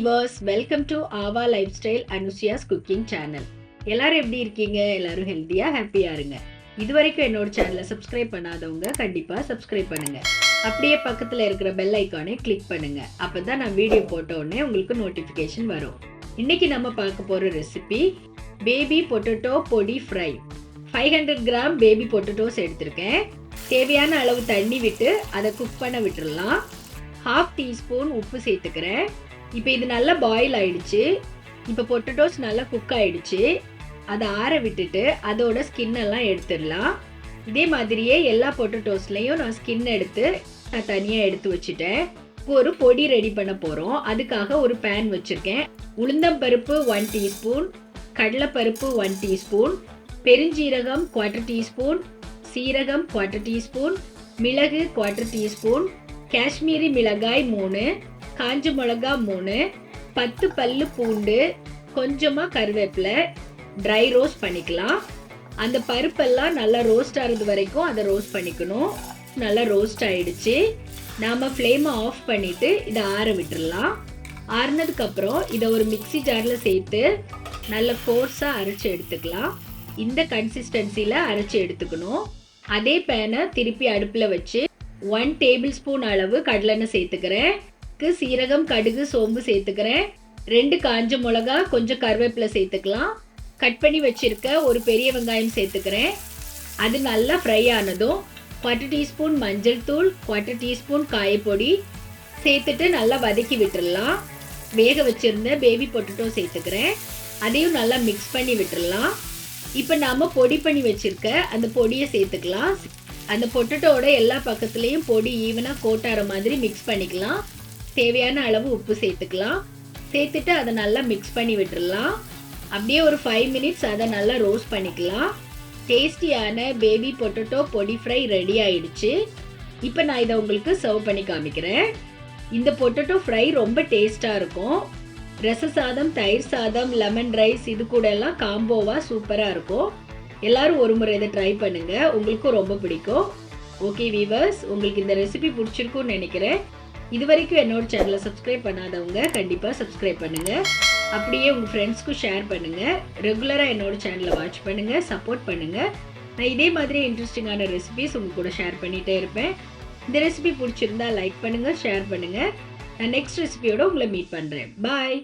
viewers, welcome to AAVA Lifestyle Anushya's cooking channel. எல்லாரும் எப்படி இருக்கீங்க? எல்லாரும் ஹெல்தியா ஹாப்பியா இருங்க. இதுவரைக்கும் என்னோட சேனலை சப்ஸ்கிரைப் பண்ணாதவங்க கண்டிப்பா சப்ஸ்கிரைப் பண்ணுங்க. அப்படியே பக்கத்துல இருக்கிற பெல் ஐகானை கிளிக் பண்ணுங்க. அப்பதான் நான் வீடியோ போட்ட உடனே உங்களுக்கு நோட்டிபிகேஷன் வரும். இன்னைக்கு நம்ம பார்க்க போற ரெசிபி பேபி பொட்டேட்டோ பொடி ஃப்ரை. 500 கிராம் பேபி பொட்டேட்டோஸ் எடுத்திருக்கேன். தேவையான அளவு தண்ணி விட்டு அதை குக் பண்ண விட்டுறலாம். 1/2 டீஸ்பூன் உப்பு சேர்த்துக்கிறேன். இப்போ இது நல்லா பாயில் ஆயிடுச்சு. இப்போ பொட்டேட்டோஸ் நல்லா குக் ஆயிடுச்சு. அதை ஆற விட்டுட்டு அதோட ஸ்கின் எல்லாம் எடுத்துடலாம். இதே மாதிரியே எல்லா பொட்டேட்டோஸ்லையும் நான் ஸ்கின் எடுத்து நான் தனியாக எடுத்து வச்சுட்டேன். ஒரு பொடி ரெடி பண்ண போகிறோம். அதுக்காக ஒரு பேன் வச்சுருக்கேன். உளுந்தம்பருப்பு 1 டீஸ்பூன், கடலைப்பருப்பு 1 டீஸ்பூன், பெருஞ்சீரகம் 1/4 டீஸ்பூன், சீரகம் 1/4 டீஸ்பூன், மிளகு 1/4 டீஸ்பூன், காஷ்மீரி மிளகாய் 3, காஞ்ச மிளகா 3, 10 பல்லு பூண்டு, கொஞ்சமாக கருவேப்பிலை, ட்ரை ரோஸ்ட் பண்ணிக்கலாம். அந்த பருப்பெல்லாம் நல்லா ரோஸ்ட் ஆகிறது வரைக்கும் அதை ரோஸ்ட் பண்ணிக்கணும். நல்லா ரோஸ்ட் ஆயிடுச்சு. நாம் ஃப்ளேமை ஆஃப் பண்ணிவிட்டு இதை ஆற விட்டுடலாம். ஆறுனதுக்கப்புறம் இதை ஒரு மிக்சி ஜாரில் சேர்த்து நல்லா கோர்ஸாக அரைச்சி எடுத்துக்கலாம். இந்த கன்சிஸ்டன்சியில் அரைச்சி எடுத்துக்கணும். அதே பேனை திருப்பி அடுப்பில் வச்சு 1 டேபிள் ஸ்பூன் அளவு கடலெண்ணெய் சேர்த்துக்கிறேன். சீரகம், கடுகு, சோம்பு சேர்த்துக்கிறேன். 2 காஞ்ச மிளகா, கொஞ்சம் கருவேப்பிலை சேர்த்துக்கலாம். கட் பண்ணி வச்சிருக்க ஒரு பெரிய வெங்காயம் சேர்த்துக்கிறேன். அது நல்லா ஃப்ரை ஆனதும் 1/4 டீஸ்பூன் மஞ்சள் தூள், 1/4 டீஸ்பூன் காயப்பொடி சேர்த்துட்டு நல்லா வதக்கி விட்டுடலாம். வேக வச்சிருந்த பேபி பொட்டேட்டோ சேர்த்துக்கிறேன். அதையும் நல்லா மிக்ஸ் பண்ணி விட்டுடலாம். இப்போ நாம் பொடி பண்ணி வச்சிருக்க அந்த பொடியை சேர்த்துக்கலாம். அந்த பொட்டேட்டோட எல்லா பக்கத்துலேயும் பொடி ஈவனாக கோட்டார மாதிரி மிக்ஸ் பண்ணிக்கலாம். தேவையான அளவு உப்பு சேர்த்துக்கலாம். சேர்த்துட்டு அதை நல்லா மிக்ஸ் பண்ணி விட்டுடலாம். அப்படியே ஒரு 5 மினிட்ஸ் அதை நல்லா ரோஸ்ட் பண்ணிக்கலாம். டேஸ்டியான பேபி பொட்டேட்டோ பொடி ஃப்ரை ரெடி ஆயிடுச்சு. இப்போ நான் இதை உங்களுக்கு சர்வ் பண்ணி காமிக்கிறேன். இந்த பொட்டேட்டோ ஃப்ரை ரொம்ப டேஸ்டாக இருக்கும். ரச சாதம், தயிர் சாதம், லெமன் ரைஸ் இது கூட எல்லாம் காம்போவாக சூப்பராக இருக்கும். எல்லாரும் ஒரு முறை இதை ட்ரை பண்ணுங்க, உங்களுக்கும் ரொம்ப பிடிக்கும். ஓகே வீவர்ஸ், உங்களுக்கு இந்த ரெசிபி பிடிச்சிருக்கும்னு நினைக்கிறேன். இது வரைக்கும் என்னோட சேனலை சப்ஸ்கிரைப் பண்ணாதவங்க கண்டிப்பாக சப்ஸ்கிரைப் பண்ணுங்கள். அப்படியே உங்கள் ஃப்ரெண்ட்ஸ்க்கும் ஷேர் பண்ணுங்கள். ரெகுலராக என்னோட சேனலை வாட்ச் பண்ணுங்கள், சப்போர்ட் பண்ணுங்கள். நான் இதே மாதிரி இன்ட்ரெஸ்டிங்கான ரெசிபிஸ் உங்கள் கூட ஷேர் பண்ணிகிட்டே இருப்பேன். இந்த ரெசிபி பிடிச்சிருந்தா லைக் பண்ணுங்கள், ஷேர் பண்ணுங்கள். நான் நெக்ஸ்ட் ரெசிபியோட உங்களை மீட் பண்ணுறேன். பாய்.